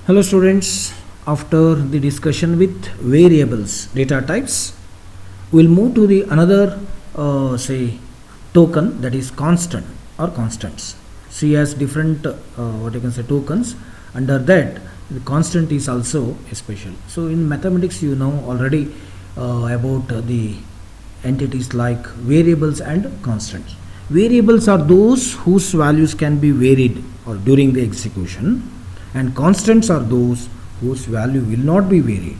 Hello students, after the discussion with variables, data types, we'll move to the another say token, that is constant or constants. C has different what you can say tokens. Under that the constant is also special. So in mathematics you know already about the entities like variables and constants. Variables are those whose values can be varied or during the execution, and constants are those whose value will not be varied,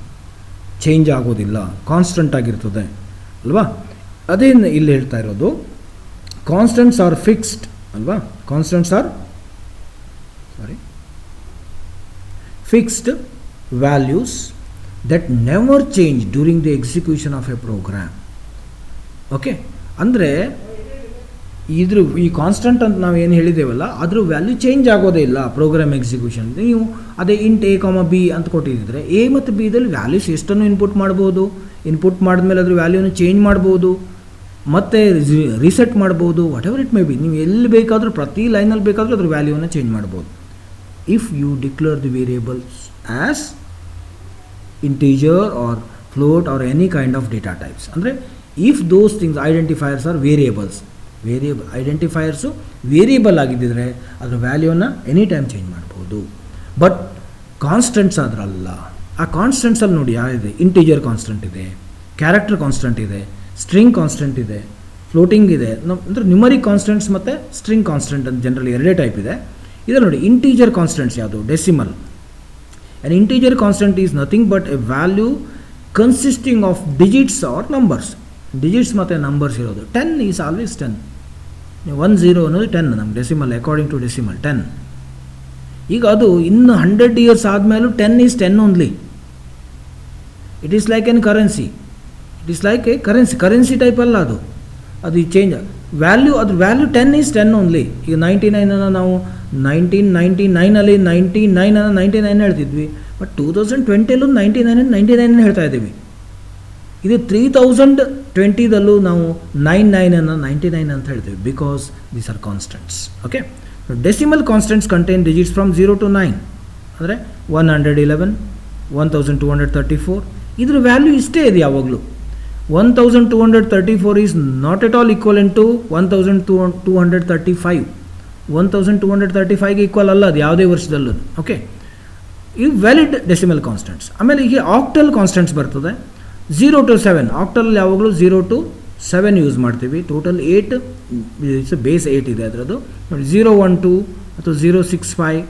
change ಆಗೋದಿಲ್ಲ, constant ಆಗಿರ್ತದೆ ಅಲ್ವಾ. ಅದೇ ಇಲ್ಲಿ ಹೇಳ್ತಾ ಇರೋದು constants are fixed ಅಲ್ವಾ. Constants are fixed values that never change during the execution of a program. Okay, ಅಂದರೆ ಈ ಕಾನ್ಸ್ಟೆಂಟ್ ಅಂತ ನಾವು ಏನು ಹೇಳಿದ್ದೇವಲ್ಲ ಅದ್ರ ವ್ಯಾಲ್ಯೂ ಚೇಂಜ್ ಆಗೋದೇ ಇಲ್ಲ ಪ್ರೋಗ್ರಾಮ್ ಎಕ್ಸಿಕ್ಯೂಷನ್. ನೀವು ಅದೇ ಇಂಟ್ ಎ ಕಾಮ ಬಿ ಅಂತ ಕೊಟ್ಟಿದ್ದರೆ ಎ ಮತ್ತು ಬಿ ದಲ್ಲಿ ವ್ಯಾಲ್ಯೂಸ್ ಎಷ್ಟನ್ನು ಇನ್ಪುಟ್ ಮಾಡ್ಬೋದು, ಇನ್ಪುಟ್ ಮಾಡಿದ್ಮೇಲೆ ಅದ್ರ ವ್ಯಾಲ್ಯೂನ ಚೇಂಜ್ ಮಾಡ್ಬೋದು, ಮತ್ತು ರೀಸೆಟ್ ಮಾಡ್ಬೋದು, whatever it may be. ನೀವು ಎಲ್ಲಿ ಬೇಕಾದರೂ ಪ್ರತಿ ಲೈನಲ್ಲಿ ಬೇಕಾದರೂ ಅದ್ರ ವ್ಯಾಲ್ಯೂನ ಚೇಂಜ್ ಮಾಡ್ಬೋದು if you declare the variables as integer or float or any kind of data types. ಅಂದರೆ if those things identifiers are variables, identifiers variable ಆಗಿದ್ದರೆ ಅದರ ವ್ಯಾಲ್ಯೂನ ಎನಿ ಟೈಮ್ ಚೇಂಜ್ ಮಾಡ್ಬೋದು. ಬಟ್ ಕಾನ್ಸ್ಟೆಂಟ್ಸ್ ಅದರಲ್ಲ. ಆ ಕಾನ್ಸ್ಟೆಂಟ್ಸಲ್ಲಿ ನೋಡಿ ಯಾವಿದೆ, ಇಂಟೀಜರ್ ಕಾನ್ಸ್ಟೆಂಟ್ ಇದೆ, ಕ್ಯಾರೆಕ್ಟರ್ ಕಾನ್ಸ್ಟೆಂಟ್ ಇದೆ, ಸ್ಟ್ರಿಂಗ್ ಕಾನ್ಸ್ಟೆಂಟ್ ಇದೆ, ಫ್ಲೋಟಿಂಗ್ ಇದೆ. ಅಂದರೆ ನ್ಯೂಮರಿಕ್ ಕಾನ್ಸ್ಟೆಂಟ್ಸ್ ಮತ್ತು ಸ್ಟ್ರಿಂಗ್ ಕಾನ್ಸ್ಟೆಂಟ್ ಅಂತ ಜನರಲಿ ಎರಡೇ ಟೈಪ್ ಇದೆ. ಇದರಲ್ಲಿ ನೋಡಿ ಇಂಟೀಜರ್ ಕಾನ್ಸ್ಟೆಂಟ್ಸ್ ಯಾವುದು, decimal. And integer constant is nothing but A value consisting of digits are numbers. Digits ಮತ್ತು ನಂಬರ್ಸ್ ಇರೋದು. 10 ಈಸ್ ಆಲ್ವೇಸ್ 10. 1 0 ಅನ್ನೋದು 10 ನಮ್ಗೆ ಡೆಸಿಮಲ್, ಅಕಾರ್ಡಿಂಗ್ ಟು ಡೆಸಿಮಲ್ 10. ಈಗ ಅದು ಇನ್ನು 100 ಇಯರ್ಸ್ ಆದಮೇಲೂ 10 is 10 only. It is like an currency. It is like a currency type ಅಲ್ಲ ಅದು. ಅದು ಚೇಂಜ್ ವ್ಯಾಲ್ಯೂ, ಅದ್ರ ವ್ಯಾಲ್ಯೂ 10 ಈಸ್ 10 ಓನ್ಲಿ. ಈಗ 99 ನಾವು 1999 99 ಹೇಳ್ತಿದ್ವಿ, ಬಟ್ 2020 99 ಹೇಳ್ತಾ ಇದ್ದೀವಿ. ಇದು 3020 ನಾವು 99 ಅಂತ ಹೇಳ್ತೀವಿ, because these are constants. Okay, decimal constants contain digits from 0 to 9. ಅಂದರೆ 111, 1234 ಇದ್ರ ವ್ಯಾಲ್ಯೂ ಇಷ್ಟೇ ಇದೆ ಯಾವಾಗಲೂ. 1234 is not at all equivalent to 1235. 1235ಗೆ ಈಕ್ವಲ್ ಅಲ್ಲ ಅದು ಯಾವುದೇ ವರ್ಷದಲ್ಲೂ. ಓಕೆ, ಇವು ವ್ಯಾಲಿಡ್ ಡೆಸಿಮಲ್ ಕಾನ್ಸ್ಟೆಂಟ್ಸ್. ಆಮೇಲೆ ಈಗ ಆಕ್ಟಲ್ ಕಾನ್ಸ್ಟೆಂಟ್ಸ್ ಬರ್ತದೆ. 0 to 7 ಆಕ್ಟಲ್ ಯಾವಾಗಲೂ 0 to 7 ಯೂಸ್ ಮಾಡ್ತೀವಿ. ಟೋಟಲ್ 8 ಬೇಸ್ 8 ಇದೆ ಅದರದ್ದು. ನೋಡಿ 012 ಅಥವಾ 065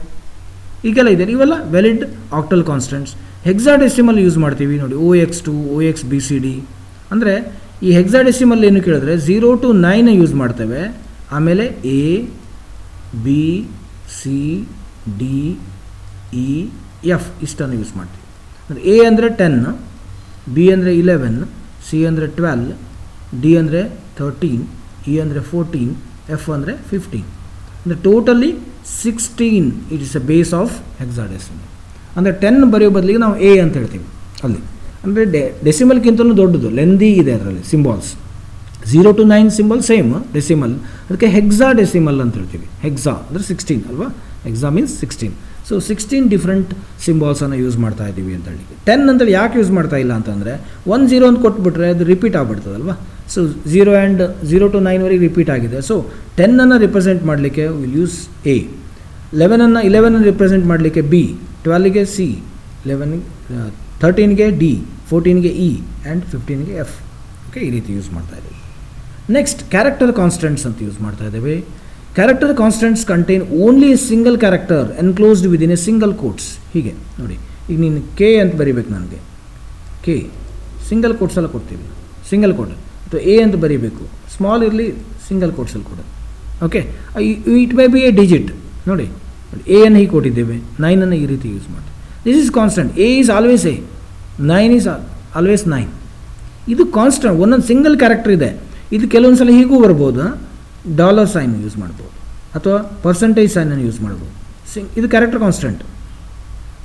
ಈಗೆಲ್ಲ ಇದೆ, ಇವೆಲ್ಲ valid octal constants. Hexadecimal use ಮಾಡ್ತೀವಿ ನೋಡಿ, OX2 OXBCD. ಅಂದರೆ ಈ ಹೆಕ್ಸಾಡೆಸಿಮಲ್ ಏನು ಕೇಳಿದ್ರೆ 0 to 9 ಯೂಸ್ ಮಾಡ್ತೇವೆ. ಆಮೇಲೆ A B C D E F ಇಷ್ಟನ್ನು ಯೂಸ್ ಮಾಡ್ತೀವಿ. ಅಂದರೆ A ಅಂದರೆ 10, ಬಿ ಅಂದರೆ 11, ಸಿ ಅಂದರೆ 12, ಡಿ ಅಂದರೆ 13, ಇ ಅಂದರೆ 14, ಎಫ್ ಅಂದರೆ 15. ಅಂದರೆ totally 16 it is A base of hexadecimal. ಅಂದರೆ 10 ಬರೆಯೋ ಬದಲಿಗೆ ನಾವು ಎ ಅಂತ ಹೇಳ್ತೀವಿ ಅಲ್ಲಿ. ಅಂದರೆ ಡೆಸಿಮಲ್ಗಿಂತಲೂ ದೊಡ್ಡದು, ಲೆಂದಿ ಇದೆ ಅದರಲ್ಲಿ symbols. 0 to 9 symbol same decimal, ಅದಕ್ಕೆ ಹೆಕ್ಸಾಡೆಸಿಮಲ್ ಅಂತ ಹೇಳ್ತೀವಿ. ಹೆಕ್ಸಾ ಅಂದರೆ 16 ಅಲ್ವಾ, ಹೆಕ್ಸಾ ಮೀನ್ಸ್ 16. ಸೊ 16 ಡಿಫ್ರೆಂಟ್ ಸಿಂಬಾಲ್ಸನ್ನು ಯೂಸ್ ಮಾಡ್ತಾ ಇದ್ದೀವಿ ಅಂತ ಹೇಳಿ. 10 ಅಂತೇಳಿ ಯಾಕೆ ಯೂಸ್ ಮಾಡ್ತಾ ಇಲ್ಲ ಅಂತಂದರೆ 1 0 ಅಂತ ಕೊಟ್ಬಿಟ್ರೆ ಅದು ರಿಪೀಟ್ ಆಗ್ಬಿಡ್ತದಲ್ವ. ಸೊ 0 to 9ವರೆಗೆ ರಿಪೀಟ್ ಆಗಿದೆ. ಸೊ 10ಅನ್ನು ರಿಪ್ರೆಸೆಂಟ್ ಮಾಡಲಿಕ್ಕೆ ವಿಲ್ ಯೂಸ್ ಎ, 11 ರಿಪ್ರೆಸೆಂಟ್ ಮಾಡಲಿಕ್ಕೆ ಬಿ, 12ಗೆ ಸಿ, 13ಗೆ ಡಿ, 14ಗೆ ಇ ಆ್ಯಂಡ್ 15ಗೆ ಎಫ್. ಓಕೆ, ಈ ರೀತಿ ಯೂಸ್ ಮಾಡ್ತಾ ಇದ್ದೀವಿ. ನೆಕ್ಸ್ಟ್ ಕ್ಯಾರೆಕ್ಟರ್ ಕಾನ್ಸ್ಟೆಂಟ್ಸ್ ಅಂತ ಯೂಸ್ ಮಾಡ್ತಾ ಇದ್ದೇವೆ. Character constants contain only a single character enclosed within a single quotes. ಹೀಗೆ ನೋಡಿ, ಈಗ ನೀನು ಕೆ ಅಂತ ಬರೀಬೇಕು, ನನಗೆ ಕೆ ಸಿಂಗಲ್ ಕೋಟ್ಸೆಲ್ಲ ಕೊಡ್ತೀವಿ, ಸಿಂಗಲ್ ಕೋಟ್. ಅಥವಾ ಎ ಅಂತ ಬರೀಬೇಕು, ಸ್ಮಾಲ್ ಇರಲಿ ಸಿಂಗಲ್ ಕೋಟ್ಸಲ್ಲಿ ಕೊಡೋದು. Okay, it may B A digit. ನೋಡಿ ಎ ಅನ್ನು ಹೀಗೆ ಕೊಟ್ಟಿದ್ದೇವೆ, 9ಅನ್ನು ಈ ರೀತಿ ಯೂಸ್ ಮಾಡ್ತೀವಿ. This is constant. A is always A, 9 is always 9. ಇದು ಕಾನ್ಸ್ಟೆಂಟ್, ಒಂದೊಂದು ಸಿಂಗಲ್ ಕ್ಯಾರೆಕ್ಟರ್ ಇದೆ. ಇದು ಕೆಲವೊಂದು ಸಲ ಹೀಗೂ ಬರ್ಬೋದು, ಡಾಲರ್ ಸೈನ್ ಯೂಸ್ ಮಾಡ್ಬೋದು ಅಥವಾ ಪರ್ಸೆಂಟೇಜ್ ಸೈನನ್ನು ಯೂಸ್ ಮಾಡ್ಬೋದು. ಇದು character constant.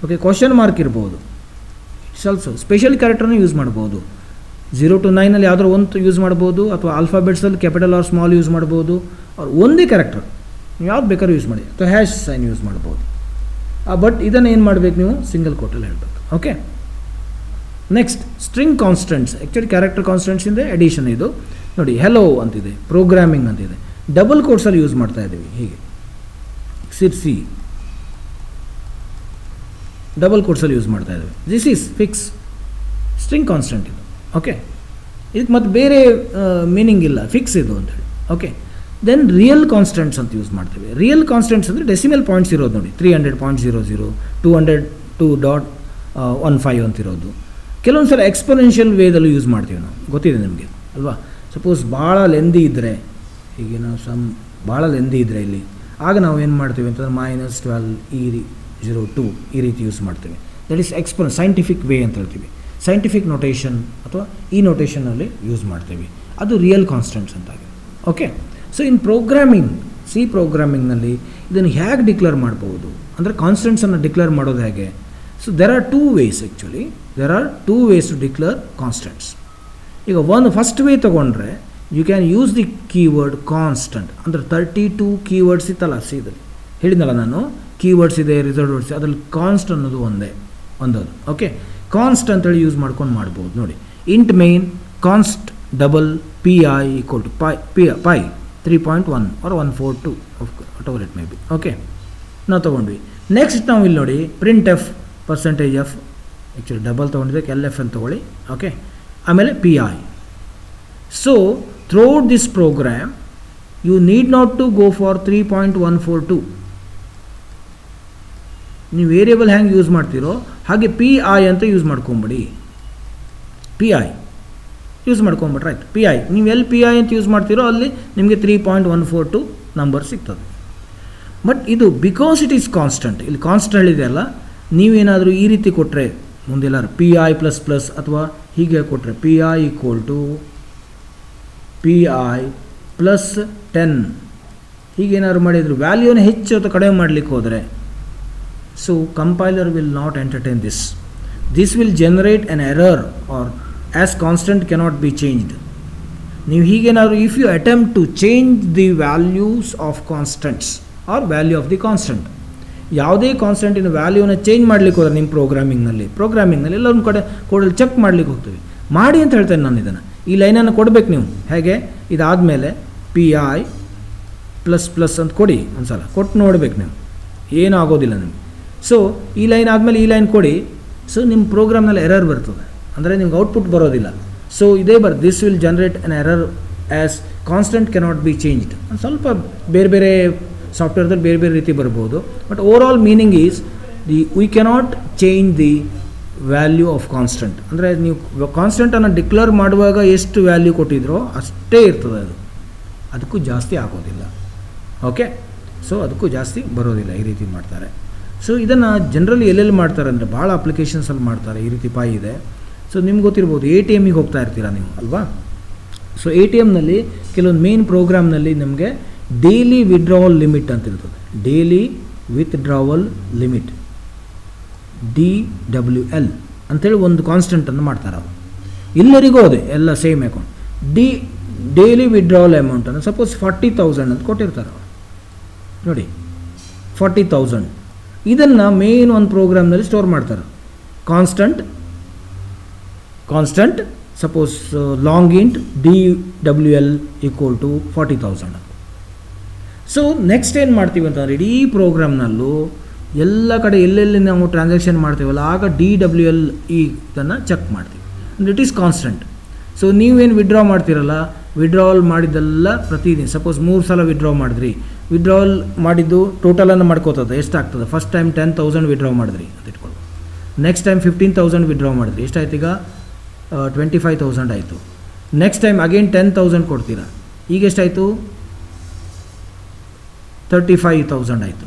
Okay, question mark ಇರ್ಬೋದು. ಇಟ್ಸ್ ಆಲ್ಸೋ ಸ್ಪೆಷಲ್ ಕ್ಯಾರೆಕ್ಟರ್ನ ಯೂಸ್ ಮಾಡ್ಬೋದು. 0 to 9 ಯಾವುದಾದ್ರು ಒಂದು ಯೂಸ್ ಮಾಡ್ಬೋದು, ಅಥವಾ ಆಲ್ಫಾಬೆಟ್ಸಲ್ಲಿ ಕ್ಯಾಪಿಟಲ್ ಆರ್ ಸ್ಮಾಲ್ ಯೂಸ್ ಮಾಡ್ಬೋದು. ಅವ್ರು ಒಂದೇ ಕ್ಯಾರೆಕ್ಟರ್ ನೀವು ಯಾವ್ದು ಬೇಕಾದ್ರೂ ಯೂಸ್ ಮಾಡಿ, ಅಥವಾ ಹ್ಯಾಶ್ ಸೈನ್ ಯೂಸ್ ಮಾಡ್ಬೋದು. ಬಟ್ ಇದನ್ನು ಏನು ಮಾಡಬೇಕು ನೀವು ಸಿಂಗಲ್ ಕೋಟಲ್ಲಿ ಹೇಳಬೇಕು. Okay, next string constants. Actually character constants ಇಂದ ಎಡಿಷನ್ ಇದು ನೋಡಿ. ಹೆಲೋ ಅಂತಿದೆ, ಪ್ರೋಗ್ರಾಮಿಂಗ್ ಅಂತಿದೆ, ಡಬಲ್ ಕೋಟ್ಸಲ್ಲಿ ಯೂಸ್ ಮಾಡ್ತಾ ಇದ್ದೀವಿ. ಹೀಗೆ ಸಿರ್ಸಿ ಡಬಲ್ ಕೋಟ್ಸಲ್ಲಿ ಯೂಸ್ ಮಾಡ್ತಾ ಇದ್ದೀವಿ. This is fix string constant ಇದು. ಓಕೆ, ಇದಕ್ಕೆ ಮತ್ತು ಬೇರೆ ಮೀನಿಂಗ್ ಇಲ್ಲ, ಫಿಕ್ಸ್ ಇದು ಅಂತೇಳಿ. ಓಕೆ, ದೆನ್ ರಿಯಲ್ ಕಾನ್ಸ್ಟೆಂಟ್ಸ್ ಅಂತ ಯೂಸ್ ಮಾಡ್ತೀವಿ. ರಿಯಲ್ ಕಾನ್ಸ್ಟೆಂಟ್ಸ್ ಅಂದರೆ ಡೆಸಿಮಲ್ ಪಾಯಿಂಟ್ಸ್ ಇರೋದು ನೋಡಿ, 300.00, 202.15 ಅಂತಿರೋದು. ಕೆಲವೊಂದು ಸಲ ಎಕ್ಸ್ಪೊನೆನ್ಷಿಯಲ್ ವೇದಲ್ಲೂ ಯೂಸ್ ಮಾಡ್ತೀವಿ ನಾವು, ಗೊತ್ತಿದೆ ನಿಮಗೆ ಅಲ್ವಾ. ಸಪೋಸ್ ಭಾಳ ಲೆಂದಿ ಇದ್ದರೆ, ಈಗ ನಾವು ಭಾಳ ಲೆಂದಿ ಇದ್ದರೆ ಇಲ್ಲಿ, ಆಗ ನಾವು ಏನು ಮಾಡ್ತೀವಿ ಅಂತಂದ್ರೆ -12 ಈ ರೀತಿ ಯೂಸ್ ಮಾಡ್ತೀವಿ. ದಟ್ ಈಸ್ ಸೈಂಟಿಫಿಕ್ ವೇ ಅಂತ ಹೇಳ್ತೀವಿ. ಸೈಂಟಿಫಿಕ್ ನೊಟೇಷನ್ ಅಥವಾ ಈ ನೊಟೇಷನಲ್ಲಿ ಯೂಸ್ ಮಾಡ್ತೀವಿ. ಅದು ರಿಯಲ್ ಕಾನ್ಸ್ಟೆಂಟ್ಸ್ ಅಂತಾಗಿದೆ. Okay, so in programming, C ಪ್ರೋಗ್ರಾಮಿಂಗ್ನಲ್ಲಿ ಇದನ್ನು ಹೇಗೆ ಡಿಕ್ಲೇರ್ ಮಾಡ್ಬೋದು ಅಂದರೆ ಕಾನ್ಸ್ಟೆಂಟ್ಸನ್ನು ಡಿಕ್ಲೇರ್ ಮಾಡೋದು ಹೇಗೆ? So there are 2 ways actually. There are 2 ways to declare constants. ಈಗ ಫಸ್ಟ್ ವೇ ತೊಗೊಂಡ್ರೆ you can use the keyword constant. ಅಂದರೆ 32 ಕೀವರ್ಡ್ಸ್ ಇತ್ತಲ್ಲ ಸಿದಲ್ಲಿ ಹೇಳಿದ್ನಲ್ಲ ನಾನು, ಕೀವರ್ಡ್ಸ್ ಇದೆ, ರಿಸರ್ವ್ಡ್ ವರ್ಡ್ಸ್, ಅದರಲ್ಲಿ ಕಾನ್ಸ್ಟ್ ಅನ್ನೋದು ಒಂದದು. ಓಕೆ, ಕಾನ್ಸ್ಟ್ ಅಂತೇಳಿ ಯೂಸ್ ಮಾಡ್ಕೊಂಡು ಮಾಡ್ಬೋದು ನೋಡಿ. Int main ಕಾನ್ಸ್ಟ್ double PI equal to pi 3.1 or 142 whatever it may be. Okay, ನಾವು ತೊಗೊಂಡ್ವಿ. ನೆಕ್ಸ್ಟ್ ನಾವು ಇಲ್ಲಿ ನೋಡಿ printf %f, ಆ್ಯಕ್ಚುಲಿ ಡಬಲ್ ತೊಗೊಂಡಿದ್ದಕ್ಕೆ LF ಅಂತ ತೊಗೊಳ್ಳಿ. ಓಕೆ, ಆಮೇಲೆ PI. So throughout this program you need not to go for 3.142. ನೀವು ವೇರಿಯೇಬಲ್ ಹ್ಯಾಂಗೆ ಯೂಸ್ ಮಾಡ್ತೀರೋ ಹಾಗೆ PI ಅಂತ ಯೂಸ್ ಮಾಡ್ಕೊಂಬಿಡಿ. PI ಯೂಸ್ ಮಾಡ್ಕೊಂಬಿಟ್ರೆ ಆಯ್ತು. PI ನೀವು ಎಲ್ಲಿ PI ಅಂತ ಯೂಸ್ ಮಾಡ್ತೀರೋ ಅಲ್ಲಿ ನಿಮಗೆ 3.142 ನಂಬರ್ ಸಿಗ್ತದೆ. ಬಟ್ ಇದು ಬಿಕಾಸ್ ಇಟ್ ಈಸ್ ಕಾನ್ಸ್ಟೆಂಟ್, ಇಲ್ಲಿ ಕಾನ್ಸ್ಟೆಂಟ್ ಹೇಳಿದೆ ಅಲ್ಲ, ನೀವೇನಾದರೂ ಈ ರೀತಿ ಕೊಟ್ಟರೆ ಮುಂದೆಲ್ಲಾರು PI ++ ಅಥವಾ ಹೀಗೆ ಕೊಟ್ಟರೆ PI +10 ಹೀಗೇನಾದ್ರು ಮಾಡಿದ್ರು ವ್ಯಾಲ್ಯೂನ ಹೆಚ್ಚು ಅಥವಾ ಕಡಿಮೆ ಮಾಡಲಿಕ್ಕೆ ಹೋದರೆ, so compiler will not entertain this. This will generate an error or as constant cannot be changed. ನೀವು ಹೀಗೇನಾದ್ರು if you attempt to change the values of constants or value of the constant, ಯಾವುದೇ ಕಾನ್ಸ್ಟೆಂಟಿನ ವ್ಯಾಲ್ಯೂನ change ಮಾಡಲಿಕ್ಕೆ ಹೋದ್ರೆ ನಿಮ್ಮ ಪ್ರೋಗ್ರಾಮಿಂಗ್ನಲ್ಲಿ ಎಲ್ಲ ಒಂದು ಕಡೆ ಕೋಡಲ್ಲಿ ಚೆಕ್ ಮಾಡಲಿಕ್ಕೆ ಹೋಗ್ತೀವಿ. ಮಾಡಿ ಅಂತ ಹೇಳ್ತೇನೆ ನಾನು. ಇದನ್ನು ಈ ಲೈನನ್ನು ಕೊಡಬೇಕು ನೀವು. ಹೇಗೆ? ಇದಾದಮೇಲೆ PI ++ ಅಂತ ಕೊಡಿ, ಒಂದು ಸಲ ಕೊಟ್ಟು ನೋಡ್ಬೇಕು ನೀವು, ಏನೂ ಆಗೋದಿಲ್ಲ ನಿಮಗೆ. ಸೊ ಈ ಲೈನ್ ಆದಮೇಲೆ ಈ ಲೈನ್ ಕೊಡಿ. ಸೊ ನಿಮ್ಮ ಪ್ರೋಗ್ರಾಮ್ನಲ್ಲಿ ಎರರ್ ಬರ್ತದೆ, ಅಂದರೆ ನಿಮ್ಗೆ ಔಟ್ಪುಟ್ ಬರೋದಿಲ್ಲ. ಸೊ ಇದೇ this will generate an error as constant cannot be changed. ಸ್ವಲ್ಪ ಬೇರೆ ಬೇರೆ ಸಾಫ್ಟ್ವೇರ್ದಲ್ಲಿ ಬೇರೆ ಬೇರೆ ರೀತಿ ಬರ್ಬೋದು. But over all meaning is we cannot change the value of constant. ಅಂದರೆ ನೀವು ಕಾನ್ಸ್ಟೆಂಟನ್ನು ಡಿಕ್ಲೇರ್ ಮಾಡುವಾಗ ಎಷ್ಟು ವ್ಯಾಲ್ಯೂ ಕೊಟ್ಟಿದ್ರೋ ಅಷ್ಟೇ ಇರ್ತದೆ, ಅದಕ್ಕೂ ಜಾಸ್ತಿ ಆಗೋದಿಲ್ಲ. ಓಕೆ, ಸೊ ಅದಕ್ಕೂ ಜಾಸ್ತಿ ಬರೋದಿಲ್ಲ. ಈ ರೀತಿ ಮಾಡ್ತಾರೆ. ಸೊ ಇದನ್ನು ಜನರಲಿ ಎಲ್ಲೆಲ್ಲಿ ಮಾಡ್ತಾರೆ ಅಂದರೆ ಭಾಳ ಅಪ್ಲಿಕೇಶನ್ಸಲ್ಲಿ ಮಾಡ್ತಾರೆ. ಈ ರೀತಿ ಪಾಯಿ ಇದೆ. ಸೊ ನಿಮ್ಗೆ ಗೊತ್ತಿರ್ಬೋದು, ATMಗೆ ಹೋಗ್ತಾ ಇರ್ತೀರಾ ನೀವು ಅಲ್ವಾ. ಸೊ ATMನಲ್ಲಿ ಕೆಲವೊಂದು ಮೇನ್ ಪ್ರೋಗ್ರಾಮ್ನಲ್ಲಿ ನಮಗೆ ಡೈಲಿ ವಿಡ್ರಾವಲ್ ಲಿಮಿಟ್ ಅಂತ ಇರ್ತದೆ. ಡೈಲಿ ವಿತ್ಡ್ರಾವಲ್ ಲಿಮಿಟ್ DWL ಅಂಥೇಳಿ ಒಂದು ಕಾನ್ಸ್ಟೆಂಟನ್ನು ಮಾಡ್ತಾರೆ ಅವರು. ಎಲ್ಲರಿಗೂ ಅದೇ ಎಲ್ಲ ಸೇಮ್ ಅಕೌಂಟ್. ಡೈಲಿ ವಿಡ್ರಾವಲ್ ಅಮೌಂಟನ್ನು ಸಪೋಸ್ 40,000 ಅಂತ ಕೊಟ್ಟಿರ್ತಾರೆ ಅವರು ನೋಡಿ, 40,000. ಇದನ್ನು ಮೇನ್ ಒಂದು ಪ್ರೋಗ್ರಾಮ್ನಲ್ಲಿ ಸ್ಟೋರ್ ಮಾಡ್ತಾರೆ. Constant suppose long int DWL = 40,000. So next ಏನು ಮಾಡ್ತೀವಿ ಅಂತಂದರೆ ಇಡೀ ಪ್ರೋಗ್ರಾಮ್ನಲ್ಲೂ ಎಲ್ಲ ಕಡೆ ಎಲ್ಲೆಲ್ಲಿ ನಾವು ಟ್ರಾನ್ಸಾಕ್ಷನ್ ಮಾಡ್ತೀವಲ್ಲ ಆಗ DWL ಇದನ್ನು ಚೆಕ್ ಮಾಡ್ತೀವಿ. ಅಂದರೆ ಇಟ್ ಈಸ್ ಕಾನ್ಸ್ಟೆಂಟ್. ಸೊ ನೀವೇನು ವಿಡ್ರಾ ಮಾಡ್ತೀರಲ್ಲ, ವಿಡ್ರಾವಲ್ ಮಾಡಿದ್ದೆಲ್ಲ ಪ್ರತಿದಿನ ಸಪೋಸ್ 3 ಸಲ ವಿಡ್ರಾ ಮಾಡಿದ್ರಿ, ವಿಡ್ರಾವಲ್ ಮಾಡಿದ್ದು ಟೋಟಲನ್ನು ಮಾಡ್ಕೋತದೆ ಎಷ್ಟಾಗ್ತದೆ. ಫಸ್ಟ್ ಟೈಮ್ 10,000 ವಿಡ್ರಾ ಮಾಡಿದ್ರಿ ಅಂತ ಇಟ್ಕೊಳ್ಳಿ. ನೆಕ್ಸ್ಟ್ ಟೈಮ್ 15,000 ವಿಡ್ರಾ ಮಾಡಿದ್ರಿ, ಎಷ್ಟಾಯ್ತು ಈಗ 25,000 ಆಯಿತು. ನೆಕ್ಸ್ಟ್ ಟೈಮ್ ಅಗೇನ್ 10,000 ಕೊಡ್ತೀರಾ, ಈಗ ಎಷ್ಟಾಯಿತು 35,000 ಆಯಿತು.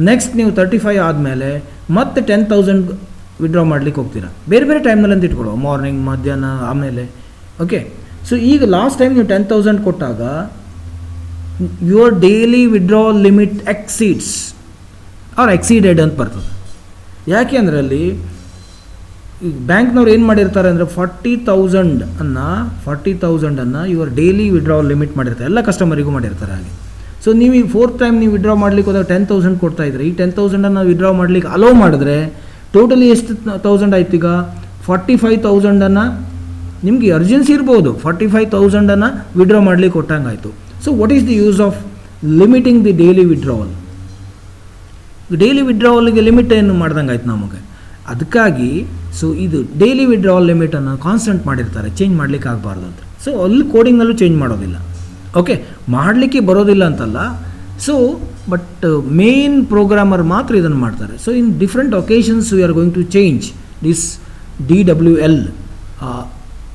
ನೆಕ್ಸ್ಟ್ ನೀವು 35 ಆದಮೇಲೆ ಮತ್ತೆ 10,000 ವಿಡ್ರಾ ಮಾಡಲಿಕ್ಕೆ ಹೋಗ್ತೀರಾ ಬೇರೆ ಬೇರೆ ಟೈಮ್ನಲ್ಲಿ ಅಂತ ಇಟ್ಕೊಳ್ಳೋ, ಮಾರ್ನಿಂಗ್, ಮಧ್ಯಾಹ್ನ, ಆಮೇಲೆ. ಓಕೆ, ಸೊ ಈಗ ಲಾಸ್ಟ್ ಟೈಮ್ ನೀವು 10,000 ಕೊಟ್ಟಾಗ your daily withdrawal limit exceeds or exceeded ಅಂತ ಬರ್ತದೆ. ಯಾಕೆ ಅಂದರೆ ಅಲ್ಲಿ ಬ್ಯಾಂಕ್ನವ್ರು ಏನು ಮಾಡಿರ್ತಾರೆ ಅಂದರೆ 40,000 ಯುವರ್ ಡೈಲಿ ವಿಡ್ರಾವಲ್ ಲಿಮಿಟ್ ಮಾಡಿರ್ತಾರೆ. ಎಲ್ಲ ಕಸ್ಟಮರಿಗೂ ಮಾಡಿರ್ತಾರೆ ಹಾಗೆ. ಸೊ ನೀವು ಈ 4th ಟೈಮ್ ನೀವು ವಿಡ್ರಾ ಮಾಡ್ಲಿಕ್ಕೆ ಹೋದಾಗ 10,000 ಕೊಡ್ತಾ ಇದ್ರೆ ಈ 10,000 ನಾವು ವಿಡ್ರಾ ಮಾಡ್ಲಿಕ್ಕೆ ಅಲೋ ಮಾಡಿದ್ರೆ ಟೋಟಲಿ ಎಷ್ಟು 1000 ಆಯ್ತು ಈಗ 45,000 ನಿಮಗೆ ಅರ್ಜೆನ್ಸಿ ಇರ್ಬೋದು 45,000 ವಿಡ್ರಾ ಮಾಡ್ಲಿಕ್ಕೆ ಕೊಟ್ಟಂಗೆ ಆಯಿತು. So what is the use of limiting the daily withdrawal? Daily ವಿಡ್ರಾವಲ್ಗೆ ಲಿಮಿಟ್ ಏನು ಮಾಡ್ದಂಗೆ ಆಯ್ತು ನಮಗೆ. ಅದಕ್ಕಾಗಿ ಸೊ ಇದು ಡೈಲಿ ವಿಡ್ರಾವಲ್ ಲಿಮಿಟನ್ನು ಕಾನ್ಸ್ಟೆಂಟ್ ಮಾಡಿರ್ತಾರೆ, ಚೇಂಜ್ ಮಾಡಲಿಕ್ಕೆ ಆಗಬಾರ್ದು ಅಂತ. ಸೊ ಅಲ್ಲಿ ಕೋಡಿಂಗ್ನಲ್ಲೂ ಚೇಂಜ್ ಮಾಡೋದಿಲ್ಲ. ಓಕೆ, ಮಾಡಲಿಕ್ಕೆ ಬರೋದಿಲ್ಲ ಅಂತಲ್ಲ. ಸೊ ಬಟ್ ಮೇನ್ ಪ್ರೋಗ್ರಾಮರ್ ಮಾತ್ರ ಇದನ್ನು ಮಾಡ್ತಾರೆ. So in different occasions we are going to change this DWL.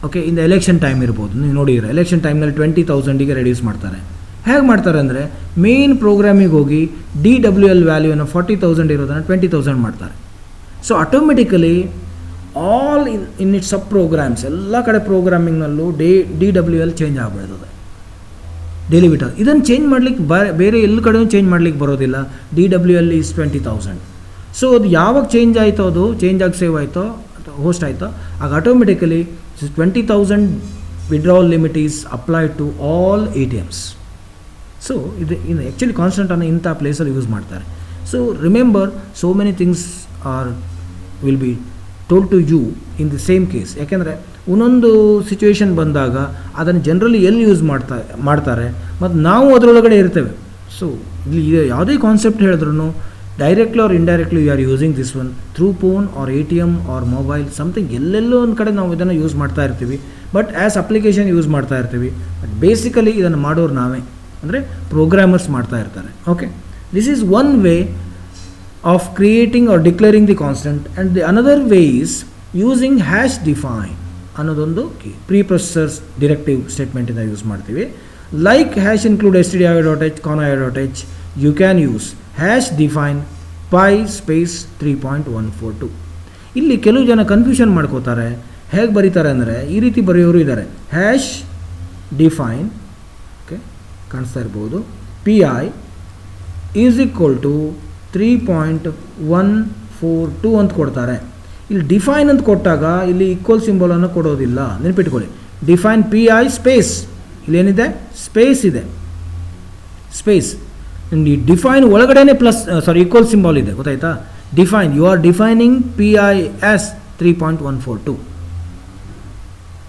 Okay, in the election time ಇರ್ಬೋದು, ನೀವು ನೋಡಿದ್ರೆ ಎಲೆಕ್ಷನ್ ಟೈಮ್ನಲ್ಲಿ 20,000ಗೆ ರೆಡ್ಯೂಸ್ ಮಾಡ್ತಾರೆ. ಹೇಗೆ ಮಾಡ್ತಾರೆ ಅಂದರೆ ಮೇನ್ ಪ್ರೋಗ್ರಾಮಿಗೆ ಹೋಗಿ DWL ವ್ಯಾಲ್ಯೂನ 40,000 ಇರೋದನ್ನು 20,000 ಮಾಡ್ತಾರೆ. So automatically all in its sub programs ಎಲ್ಲ ಕಡೆ ಪ್ರೋಗ್ರಾಮಿಂಗ್ನಲ್ಲೂ DWL ಚೇಂಜ್ ಆಗಿಬಿಡ್ತದೆ. ಡೈಲಿ ವಿಡ್ರಾ ಇದನ್ನು ಚೇಂಜ್ ಮಾಡಲಿಕ್ಕೆ ಬೇರೆ ಎಲ್ಲ ಕಡೆಯೂ ಚೇಂಜ್ ಮಾಡಲಿಕ್ಕೆ ಬರೋದಿಲ್ಲ. DWL is 20,000. ಸೊ ಅದು ಯಾವಾಗ ಚೇಂಜ್ ಆಯಿತೋ, ಅದು ಚೇಂಜ್ ಆಗಿ ಸೇವ್ ಆಯಿತೋ ಹೋಸ್ಟ್ ಆಯಿತೋ, ಆಗ automatically 20,000 withdrawal limit is applied to all ATMs. So ಇದು ಆ್ಯಕ್ಚುಲಿ ಕಾನ್ಸ್ಟೆಂಟನ್ನು ಇಂಥ ಪ್ಲೇಸಲ್ಲಿ ಯೂಸ್ ಮಾಡ್ತಾರೆ. So remember, so many things will be told to you in the same case. ಯಾಕೆಂದರೆ ಒಂದೊಂದು ಸಿಚುವೇಶನ್ ಬಂದಾಗ ಅದನ್ನು ಜನರಲಿ ಎಲ್ಲಿ ಯೂಸ್ ಮಾಡ್ತಾರೆ ಮತ್ತು ನಾವು ಅದರೊಳಗಡೆ ಇರ್ತೇವೆ. ಸೊ ಇಲ್ಲಿ ಯಾವುದೇ ಕಾನ್ಸೆಪ್ಟ್ ಹೇಳಿದ್ರು directly or indirectly you are using this one through phone or ATM or mobile something. ಎಲ್ಲೆಲ್ಲೋ ಒಂದು ಕಡೆ ನಾವು ಇದನ್ನು ಯೂಸ್ ಮಾಡ್ತಾ ಇರ್ತೀವಿ, ಬಟ್ ಆ್ಯಸ್ ಅಪ್ಲಿಕೇಶನ್ ಯೂಸ್ ಮಾಡ್ತಾ ಇರ್ತೀವಿ. ಬಟ್ ಬೇಸಿಕಲಿ ಇದನ್ನು ಮಾಡೋರು ನಾವೇ, ಅಂದರೆ ಪ್ರೋಗ್ರಾಮರ್ಸ್ ಮಾಡ್ತಾ ಇರ್ತಾರೆ. Okay, this is one way of creating or declaring the constant, and the another way is using hash define ಅನ್ನೋದೊಂದು preprocessors directive statement ಇಂದ ಯೂಸ್ ಮಾಡ್ತೀವಿ. Like hash include stdio.h conio.h, you can use hash define pi space 3.142. ಇಲ್ಲಿ ಕೆಲವು ಜನ confusion ಮಾಡ್ಕೋತಾರೆ. ಹೇಗೆ ಬರೀತಾರೆ ಅಂದರೆ ಈ ರೀತಿ ಬರೆಯೋರು ಇದ್ದಾರೆ. ಹ್ಯಾಶ್ ಡಿಫೈನ್, ಓಕೆ ಕಾಣಿಸ್ತಾ ಇರ್ಬೋದು, PI ಈಸ್ ಈಕ್ವಲ್ ಟು 3.142 ಅಂತ ಕೊಡ್ತಾರೆ. ಇಲ್ಲಿ ಡಿಫೈನ್ ಅಂತ ಕೊಟ್ಟಾಗ ಇಲ್ಲಿ ಈಕ್ವಲ್ ಸಿಂಬಲನ್ನು ಕೊಡೋದಿಲ್ಲ, ನೆನಪಿಟ್ಕೊಳ್ಳಿ. ಡಿಫೈನ್ PI ಸ್ಪೇಸ್, ಇಲ್ಲೇನಿದೆ ಸ್ಪೇಸ್ ಇದೆ, ಸ್ಪೇಸ್. ಈ ಡಿಫೈನ್ ಒಳಗಡೆನೆ ಪ್ಲಸ್ ಈಕ್ವಲ್ ಸಿಂಬಲ್ ಇದೆ, ಗೊತ್ತಾಯ್ತಾ? Define, you are defining PI as 3.142,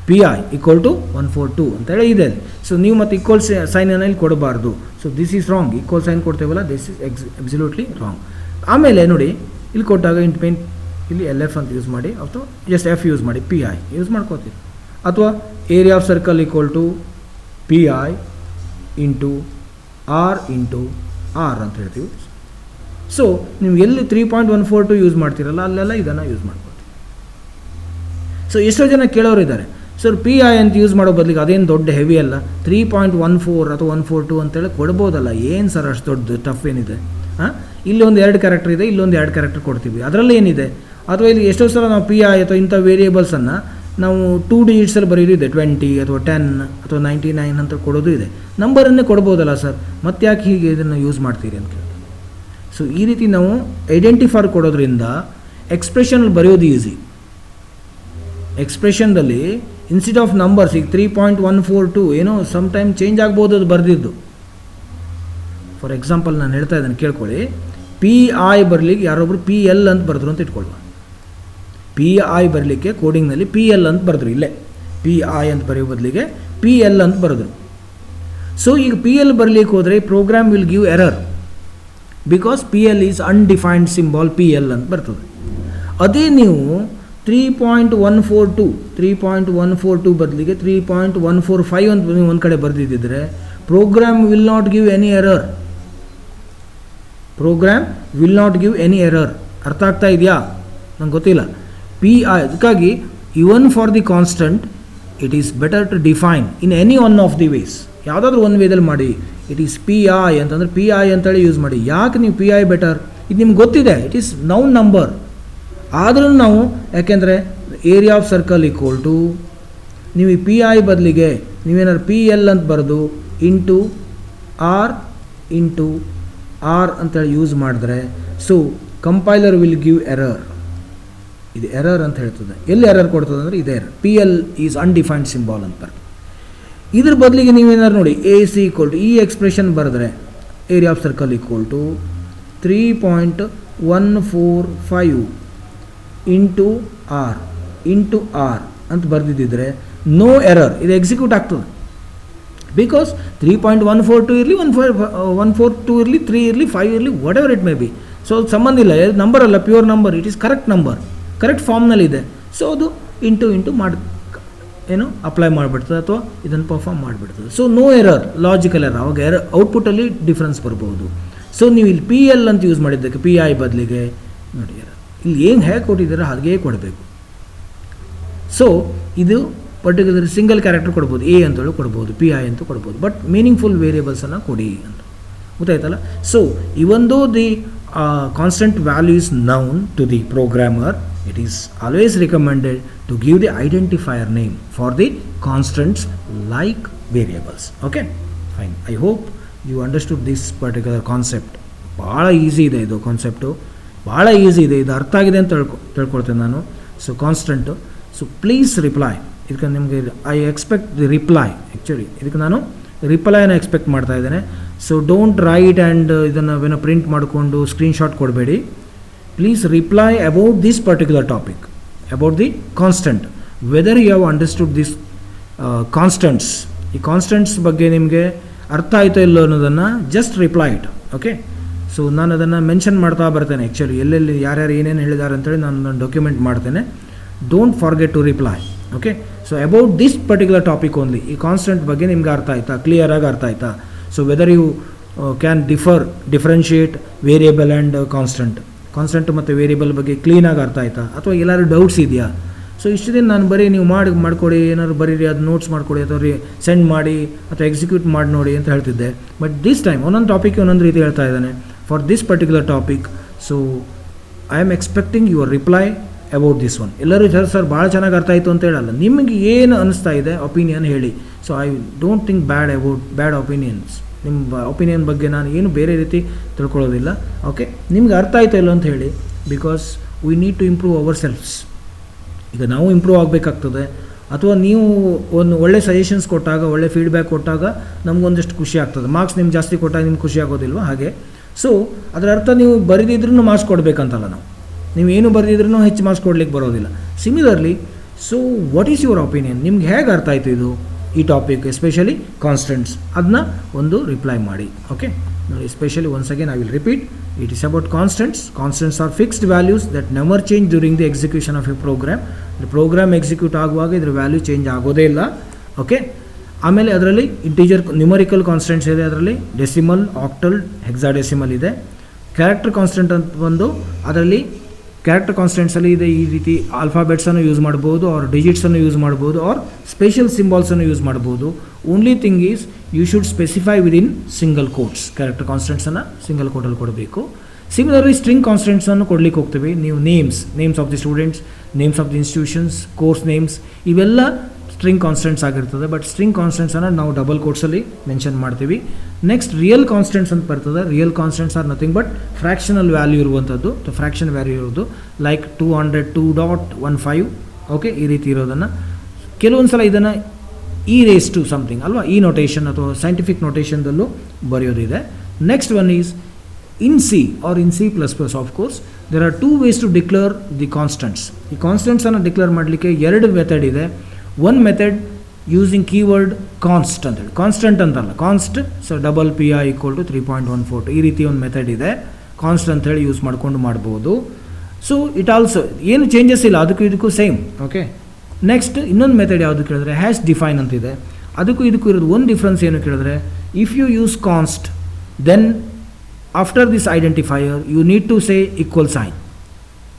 PI equal to 142 ಅಂತೇಳಿ ಇದೆ. ಸೊ ನೀವು ಮತ್ತೆ ಈಕ್ವಲ್ ಸೈನನ್ನು ಇಲ್ಲಿ ಕೊಡಬಾರ್ದು. So this is wrong. Equal sign ಕೊಡ್ತೇವಲ್ಲ, ದಿಸ್ ಈಸ್ ಅಬ್ಸಲ್ಯೂಟ್ಲಿ ರಾಂಗ್. ಆಮೇಲೆ ನೋಡಿ, ಇಲ್ಲಿ ಕೊಟ್ಟಾಗ ಇಂಟ್ ಇಲ್ಲಿ LF ಅಂತ ಯೂಸ್ ಮಾಡಿ, ಅಥವಾ ಜಸ್ಟ್ F ಯೂಸ್ ಮಾಡಿ, PI ಯೂಸ್ ಮಾಡ್ಕೋತೀವಿ. ಅಥವಾ area of circle equal to PI into R ಅಂತ ಹೇಳ್ತೀವಿ. ಸೊ ನೀವು ಎಲ್ಲಿ 3.142 ಯೂಸ್ ಮಾಡ್ತೀರಲ್ಲ ಅಲ್ಲೆಲ್ಲ ಇದನ್ನು ಯೂಸ್ ಮಾಡ್ಕೊತೀವಿ. ಸೊ ಎಷ್ಟೋ ಜನ ಕೇಳೋರು ಇದ್ದಾರೆ, ಸರ್ PI ಅಂತ ಯೂಸ್ ಮಾಡೋ ಬದಲಿಗೆ ಅದೇನು ದೊಡ್ಡ ಹೆವಿ ಅಲ್ಲ, 3.14 ಅಥವಾ 142 ಅಂತೇಳಿ ಕೊಡ್ಬೋದಲ್ಲ, ಏನು ಸರ್ ಅಷ್ಟು ದೊಡ್ಡ ಟಫ್ ಏನಿದೆ? ಹಾಂ, ಇಲ್ಲೊಂದು 2 ಕ್ಯಾರೆಕ್ಟರ್ ಇದೆ, ಇಲ್ಲೊಂದು 2 ಕ್ಯಾರೆಕ್ಟರ್ ಕೊಡ್ತೀವಿ, ಅದರಲ್ಲಿ ಏನಿದೆ? ಅಥವಾ ಇಲ್ಲಿ ಎಷ್ಟೋ ಸಲ ನಾವು PI ಅಥವಾ ಇಂಥ ವೇರಿಯೇಬಲ್ಸನ್ನು ನಾವು 2 ಡಿಜಿಟ್ಸಲ್ಲಿ ಬರೆಯೋದು ಇದೆ, 20 ಅಥವಾ 10 ಅಥವಾ 99 ಅಂತ ಕೊಡೋದು ಇದೆ. ನಂಬರನ್ನೇ ಕೊಡ್ಬೋದಲ್ಲ ಸರ್, ಮತ್ತೆ ಯಾಕೆ ಹೀಗೆ ಇದನ್ನು ಯೂಸ್ ಮಾಡ್ತೀರಿ ಅಂತ ಕೇಳ್ತಾರೆ. ಸೊ ಈ ರೀತಿ ನಾವು ಐಡೆಂಟಿಫೈರ್ ಕೊಡೋದ್ರಿಂದ ಎಕ್ಸ್ಪ್ರೆಷನಲ್ಲಿ ಬರೆಯೋದು ಈಸಿ. ಎಕ್ಸ್ಪ್ರೆಷನ್ದಲ್ಲಿ ಇನ್ಸ್ಟೆಡ್ ಆಫ್ ನಂಬರ್ಸ್, ಈಗ 3.142 ಏನೋ ಸಮ್ ಟೈಮ್ ಚೇಂಜ್ ಆಗ್ಬೋದು ಅದು ಬರೆದಿದ್ದು. ಫಾರ್ ಎಕ್ಸಾಂಪಲ್ ನಾನು ಹೇಳ್ತಾ ಇದ್ದೇನೆ, ಕೇಳ್ಕೊಳ್ಳಿ. PI ಬರಲಿಕ್ಕೆ ಯಾರೊಬ್ಬರು PL ಅಂತ ಬರೆದ್ರು ಅಂತ ಇಟ್ಕೊಳ್ಳುವ. PI ಬರಲಿಕ್ಕೆ ಕೋಡಿಂಗ್ನಲ್ಲಿ PL ಅಂತ ಬರೆದ್ರು, ಇಲ್ಲೇ PI ಅಂತ ಬರೆಯೋ ಬದಲಿಗೆ PL ಅಂತ ಬರೆದ್ರು. ಸೊ ಈಗ PL ಬರಲಿಕ್ಕೆ ಹೋದರೆ program will give error, because PL is undefined symbol, PL ಅಂತ ಬರ್ತದೆ. ಅದೇ ನೀವು 3.142 ಬದಲಿಗೆ 3.145 ಅಂತ ನೀವು ಒಂದು ಕಡೆ ಬರೆದಿದ್ದರೆ program will not give any error. Program will not give any error. ಅರ್ಥ ಆಗ್ತಾ ಇದೆಯಾ? ನಂಗೆ ಗೊತ್ತಿಲ್ಲ. PI, ಅದಕ್ಕಾಗಿ even for the constant it is better to define in any one of the ways. ಯಾವುದಾದ್ರೂ ಒಂದು ವೇದಲ್ಲಿ ಮಾಡಿ, ಇಟ್ ಈಸ್ PI ಅಂತಂದರೆ PI ಅಂತೇಳಿ ಯೂಸ್ ಮಾಡಿ. ಯಾಕೆ ನೀವು PI ಬೆಟರ್? ಇದು ನಿಮ್ಗೆ ಗೊತ್ತಿದೆ, ಇಟ್ ಈಸ್ ನೌನ್ ನಂಬರ್. ಆದರೂ ನಾವು ಯಾಕೆಂದರೆ area of circle equal to, ನೀವು ಈ PI ಬದಲಿಗೆ ನೀವೇನಾದ್ರು PL ಅಂತ ಬರೆದು ಇಂಟು R ಅಂತೇಳಿ ಯೂಸ್ ಮಾಡಿದ್ರೆ, so compiler will give error. ಇದು ಎರರ್ ಅಂತ ಹೇಳ್ತದೆ. ಎಲ್ಲಿ ಎರರ್ ಕೊಡ್ತದೆ ಅಂದರೆ ಇದೆ error. PL is undefined symbol ಅಂತ ಬರ್ತದೆ. ಇದ್ರ ಬದಲಿಗೆ ನೀವೇನಾದ್ರು ನೋಡಿ AC ಈಕ್ವಲ್ ಟು ಈ ಎಕ್ಸ್ಪ್ರೆಷನ್ ಬರೆದ್ರೆ area of circle equal to 3.145 into R ಅಂತ ಬರೆದಿದ್ದರೆ ನೋ ಎರರ್, ಇದು ಎಕ್ಸಿಕ್ಯೂಟ್ ಆಗ್ತದೆ. ಬಿಕಾಸ್ 3.142 ಇರಲಿ 142 ಇರಲಿ 3 ಇರಲಿ 5 ಇರಲಿ whatever it may be, so ಅದು ಸಂಬಂಧ ಇಲ್ಲ, ನಂಬರ್ ಅಲ್ಲ, pure number, it is correct number, correct ಫಾರ್ಮ್ನಲ್ಲಿದೆ. ಸೊ ಅದು ಇಂಟು ಮಾಡಿ ಅಪ್ಲೈ ಮಾಡಿಬಿಡ್ತದೆ ಅಥವಾ ಇದನ್ನು ಪರ್ಫಾರ್ಮ್ ಮಾಡಿಬಿಡ್ತದೆ. So no error, logical error, ಅವಾಗ ಔಟ್ಪುಟ್ಟಲ್ಲಿ ಡಿಫ್ರೆನ್ಸ್ ಬರ್ಬೋದು. ಸೊ ನೀವು ಇಲ್ಲಿ PL ಅಂತ ಯೂಸ್ ಮಾಡಿದ್ದಕ್ಕೆ PI ಬದಲಿಗೆ ನೋಡಿ ಇಲ್ಲಿ ಏನು ಹೇಗೆ ಕೊಟ್ಟಿದ್ದೀರ ಹಾಗೇ ಕೊಡಬೇಕು. ಸೊ ಇದು ಪರ್ಟಿಕ್ಯುಲರ್ ಸಿಂಗಲ್ ಕ್ಯಾರೆಕ್ಟರ್ ಕೊಡ್ಬೋದು, A ಅಂತೇಳಿ ಕೊಡ್ಬೋದು, PI ಅಂತ ಕೊಡ್ಬೋದು, ಬಟ್ ಮೀನಿಂಗ್ಫುಲ್ ವೇರಿಯೇಬಲ್ಸನ್ನು ಕೊಡಿ ಅಂತ ಗೊತ್ತಾಯ್ತಲ್ಲ. So even though the constant value is known to the programmer, it is always recommended to give the identifier name for the constants like variables. Okay, fine. I hope you understood this particular concept. ಭಾಳ easy ಇದೆ ಇದು concept, ಭಾಳ easy ಇದೆ, ಇದು ಅರ್ಥ ಆಗಿದೆ ಅಂತ ತಿಳ್ಕೊಳ್ತೇನೆ ನಾನು. So constant, so please reply, ಇದಕ್ಕೆ ನಿಮಗೆ I expect the reply, actually ಇದಕ್ಕೆ ನಾನು ರಿಪ್ಲೈನ ಎಕ್ಸ್ಪೆಕ್ಟ್ ಮಾಡ್ತಾ ಇದ್ದೇನೆ. ಸೊ ಡೋಂಟ್ ರೈಟ್ ಆ್ಯಂಡ್ ಇದನ್ನು ಪ್ರಿಂಟ್ ಮಾಡಿಕೊಂಡು ಸ್ಕ್ರೀನ್ಶಾಟ್ ಕೊಡಬೇಡಿ. Please reply about this particular topic, about the constant, whether you have understood this constants. ಈ ಕಾನ್ಸ್ಟೆಂಟ್ಸ್ ಬಗ್ಗೆ ನಿಮಗೆ ಅರ್ಥ ಆಯಿತೋ ಇಲ್ಲೋ ಅನ್ನೋದನ್ನು just reply it. Okay, so ನಾನು ಅದನ್ನು ಮೆನ್ಷನ್ ಮಾಡ್ತಾ ಬರ್ತೇನೆ, ಆ್ಯಕ್ಚುಲಿ ಎಲ್ಲೆಲ್ಲಿ ಯಾರ್ಯಾರು ಏನೇನು ಹೇಳಿದ್ದಾರೆ ಅಂತೇಳಿ ನಾನು ಡಾಕ್ಯುಮೆಂಟ್ ಮಾಡ್ತೇನೆ. Don't forget to reply. Okay, so about this particular topic only, ಈ ಕಾನ್ಸ್ಟೆಂಟ್ ಬಗ್ಗೆ ನಿಮ್ಗೆ ಅರ್ಥ ಆಯ್ತಾ, ಕ್ಲಿಯರಾಗಿ ಅರ್ಥ ಆಯ್ತಾ? So whether you can differentiate variable and constant ಮತ್ತು ವೇರಿಯೇಬಲ್ ಬಗ್ಗೆ ಕ್ಲೀನಾಗಿ ಅರ್ಥ ಆಯ್ತಾ, ಅಥವಾ ಎಲ್ಲರೂ ಡೌಟ್ಸ್ ಇದೆಯಾ? ಸೊ ಇಷ್ಟು ದಿನ ನಾನು ಬರೀ ನೀವು ಮಾಡಿಕೊಡಿ, ಏನಾದ್ರು ಬರೀರಿ, ಅದು ನೋಟ್ಸ್ ಮಾಡಿಕೊಡಿ ಅಥವಾ ಸೆಂಡ್ ಮಾಡಿ ಅಥವಾ ಎಕ್ಸಿಕ್ಯೂಟ್ ಮಾಡಿ ನೋಡಿ ಅಂತ ಹೇಳ್ತಿದ್ದೆ. ಬಟ್ ದಿಸ್ ಟೈಮ್ ಒಂದೊಂದು ಟಾಪಿಕ್ ಒಂದೊಂದು ರೀತಿ ಹೇಳ್ತಾ ಇದ್ದಾನೆ for this particular topic. So I am expecting your reply about this one. ಎಲ್ಲರೂ ಸರ್ ಭಾಳ ಚೆನ್ನಾಗಿ ಅರ್ಥ ಆಯಿತು ಅಂತ ಹೇಳಲ್ಲ, ನಿಮಗೆ ಏನು ಅನ್ನಿಸ್ತಾ ಇದೆ ಒಪಿನಿಯನ್ ಹೇಳಿ. So I don't think bad opinions. ನಿಮ್ಮ ಒಪಿನಿಯನ್ ಬಗ್ಗೆ ನಾನು ಏನು ಬೇರೆ ರೀತಿ ತಿಳ್ಕೊಳ್ಳೋದಿಲ್ಲ. ಓಕೆ, ನಿಮ್ಗೆ ಅರ್ಥ ಆಯ್ತಾ ಇಲ್ಲ ಅಂತ ಹೇಳಿ, because we need to improve our selves. ಈಗ ನಾವು ಇಂಪ್ರೂವ್ ಆಗಬೇಕಾಗ್ತದೆ, ಅಥವಾ ನೀವು ಒಂದು ಒಳ್ಳೆ ಸಜೆಷನ್ಸ್ ಕೊಟ್ಟಾಗ, ಒಳ್ಳೆ ಫೀಡ್ಬ್ಯಾಕ್ ಕೊಟ್ಟಾಗ ನಮಗೊಂದಷ್ಟು ಖುಷಿ ಆಗ್ತದೆ. ಮಾರ್ಕ್ಸ್ ನಿಮ್ಗೆ ಜಾಸ್ತಿ ಕೊಟ್ಟಾಗ ನಿಮ್ಗೆ ಖುಷಿ ಆಗೋದಿಲ್ವ? ಹಾಗೆ ಸೊ ಅದರ ಅರ್ಥ ನೀವು ಬರೆದಿದ್ರೂ ಮಾರ್ಕ್ಸ್ ಕೊಡಬೇಕಂತಲ್ಲ, ನೀವು ಏನು ಬರೆದಿದ್ರೂ ಹೆಚ್ಚು ಮಾರ್ಕ್ಸ್ ಕೊಡ್ಲಿಕ್ಕೆ ಬರೋದಿಲ್ಲ. Similarly, so what is your opinion? ನಿಮ್ಗೆ ಹೇಗೆ ಅರ್ಥ ಆಯಿತು ಇದು ಈ ಟಾಪಿಕ್, ಎಸ್ಪೆಷಲಿ ಕಾನ್ಸ್ಟೆಂಟ್ಸ್, ಅದನ್ನ ಒಂದು ರಿಪ್ಲೈ ಮಾಡಿ. ಓಕೆ, ನೋಡಿ, especially once again I will repeat, it is about constants. Constants are fixed values that never change during the execution of a program. Program execute ಆಗುವಾಗ ಇದ್ರ ವ್ಯಾಲ್ಯೂ ಚೇಂಜ್ ಆಗೋದೇ ಇಲ್ಲ. Okay, ಆಮೇಲೆ ಅದರಲ್ಲಿ ಇಂಟೀಜರ್ ನ್ಯೂಮರಿಕಲ್ ಕಾನ್ಸ್ಟೆಂಟ್ಸ್ ಇದೆ, ಅದರಲ್ಲಿ decimal, octal, hexadecimal ಇದೆ. Character constant ಅಂತ ಬಂದು ಅದರಲ್ಲಿ ಕ್ಯಾರೆಕ್ಟರ್ ಕಾನ್ಸ್ಟೆಂಟ್ಸಲ್ಲಿ ಇದೆ, ಈ ರೀತಿ ಆಲ್ಫಾಬೆಟ್ಸನ್ನು ಯೂಸ್ ಮಾಡ್ಬೋದು, ಆರ್ ಡಿಜಿಟ್ಸನ್ನು ಯೂಸ್ ಮಾಡ್ಬೋದು, ಆರ್ ಸ್ಪೆಷಲ್ ಸಿಂಬಾಲ್ಸನ್ನು ಯೂಸ್ ಮಾಡ್ಬೋದು. Only thing is you should specify within single quotes. Character ಕಾನ್ಸ್ಟೆಂಟ್ಸನ್ನು ಸಿಂಗಲ್ ಕೋಟಲ್ಲಿ ಕೊಡಬೇಕು. ಸಿಮಿಲರ್ಲಿ ಸ್ಟ್ರಿಂಗ್ ಕಾನ್ಸ್ಟೆಂಟ್ಸನ್ನು ಕೊಡ್ಲಿಕ್ಕೆ ಹೋಗ್ತೀವಿ. ನೀವು names of the students, names of the institutions, course names, ಇವೆಲ್ಲ ಸ್ಟ್ರಿಂಗ್ ಕಾನ್ಸ್ಟೆಂಟ್ಸ್ ಆಗಿರ್ತದೆ. ಬಟ್ ಸ್ಟ್ರಿಂಗ್ ಕಾನ್ಸ್ಟೆಂಟ್ಸನ್ನು ನಾವು ಡಬಲ್ ಕೋಟ್ಸಲ್ಲಿ ಮೆನ್ಷನ್ ಮಾಡ್ತೀವಿ. ನೆಕ್ಸ್ಟ್ ರಿಯಲ್ ಕಾನ್ಸ್ಟೆಂಟ್ಸ್ ಅಂತ ಬರ್ತದೆ. Real constants are nothing but fractional value ಇರುವಂಥದ್ದು, ಫ್ರ್ಯಾಕ್ಷನ್ ವ್ಯಾಲ್ಯೂ ಇರೋದು, ಲೈಕ್ 200.2.15. ಓಕೆ, ಈ ರೀತಿ ಇರೋದನ್ನು ಕೆಲವೊಂದು ಸಲ ಇದನ್ನು raised to ಸಮಥಿಂಗ್ ಅಲ್ವಾ, ಈ ನೋಟೇಷನ್ ಅಥವಾ ಸೈಂಟಿಫಿಕ್ ನೋಟೇಷನ್ದಲ್ಲೂ ಬರೆಯೋದಿದೆ. Next one is in C or in C++. Of course there are 2 ways to declare the constants. ಈ ಕಾನ್ಸ್ಟೆಂಟ್ಸನ್ನು ಡಿಕ್ಲೇರ್ ಮಾಡಲಿಕ್ಕೆ 2 ಮೆಥಡ್ ಇದೆ. One method using keyword const ಅಂತೇಳಿ, ಕಾನ್ಸ್ಟೆಂಟ್ ಅಂತಲ್ಲ, ಕಾನ್ಸ್ಟ್. ಸೊ PI = 3.142 ಈ ರೀತಿ ಒಂದು ಮೆಥಡ್ ಇದೆ, ಕಾನ್ಸ್ಟ್ ಅಂತೇಳಿ ಯೂಸ್ ಮಾಡಿಕೊಂಡು ಮಾಡ್ಬೋದು. ಸೊ ಇಟ್ ಆಲ್ಸೋ ಏನು ಚೇಂಜಸ್ ಇಲ್ಲ, ಅದಕ್ಕೂ ಇದಕ್ಕೂ ಸೇಮ್. ಓಕೆ, ನೆಕ್ಸ್ಟ್ ಇನ್ನೊಂದು ಮೆಥಡ್ ಯಾವುದು ಕೇಳಿದ್ರೆ ಹ್ಯಾಶ್ ಡಿಫೈನ್ ಅಂತಿದೆ. ಅದಕ್ಕೂ ಇದಕ್ಕೂ ಇರೋದು ಒಂದು ಡಿಫ್ರೆನ್ಸ್ ಏನು ಕೇಳಿದ್ರೆ, if you use const then after this identifier you need to say equal sign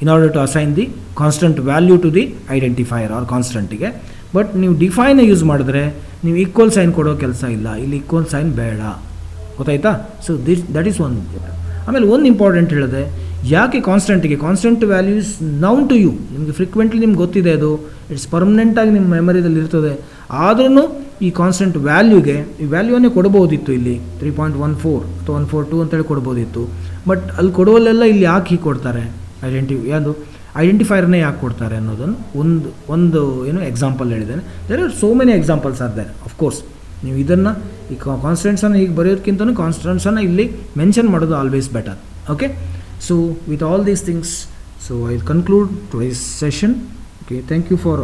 in order to assign the constant value to the identifier or ಕಾನ್ಸ್ಟೆಂಟಿಗೆ. ಬಟ್ ನೀವು ಡಿಫೈನ್ ಯೂಸ್ ಮಾಡಿದ್ರೆ ನೀವು ಈಕ್ವಲ್ ಸೈನ್ ಕೊಡೋ ಕೆಲಸ ಇಲ್ಲ, ಇಲ್ಲಿ ಈಕ್ವಲ್ ಸೈನ್ ಬೇಡ, ಗೊತ್ತಾಯ್ತಾ? So that is one. ಆಮೇಲೆ ಒಂದು ಇಂಪಾರ್ಟೆಂಟ್ ಹೇಳಿದೆ, ಯಾಕೆ ಕಾನ್ಸ್ಟೆಂಟಿಗೆ, constant values known to you, ನಿಮಗೆ ಫ್ರೀಕ್ವೆಂಟ್ಲಿ ನಿಮ್ಗೆ ಗೊತ್ತಿದೆ, ಅದು ಇಟ್ಸ್ ಪರ್ಮನೆಂಟಾಗಿ ನಿಮ್ಮ ಮೆಮರಿದಲ್ಲಿ ಇರ್ತದೆ. ಆದ್ರೂ ಈ ಕಾನ್ಸ್ಟೆಂಟ್ ವ್ಯಾಲ್ಯೂಗೆ ಈ ವ್ಯಾಲ್ಯೂವನ್ನೇ ಕೊಡ್ಬೋದಿತ್ತು, ಇಲ್ಲಿ 3.14 ಅಥವಾ 142 ಅಂತೇಳಿ ಕೊಡ್ಬೋದಿತ್ತು. ಬಟ್ ಅಲ್ಲಿ ಕೊಡುವಲ್ಲೆಲ್ಲ ಇಲ್ಲಿ ಯಾಕೆ ಹೀಗೆ ಕೊಡ್ತಾರೆ, ಯಾವುದು ಐಡೆಂಟಿಫೈರ್ನೇ ಯಾಕೆ ಕೊಡ್ತಾರೆ ಅನ್ನೋದನ್ನು ಒಂದು ಏನು ಎಕ್ಸಾಂಪಲ್ ಹೇಳಿದ್ದೇನೆ. There are so many examples are there of course. ನೀವು ಇದನ್ನು ಈ ಕಾನ್ಸ್ಟೆಂಟ್ಸನ್ನು ಹೀಗೆ ಬರೆಯೋದಕ್ಕಿಂತ ಕಾನ್ಸ್ಟೆಂಟ್ಸನ್ನು ಇಲ್ಲಿ ಮೆನ್ಷನ್ ಮಾಡೋದು always better. Okay, so with all these things, so I'll conclude today's session. Okay, thank you for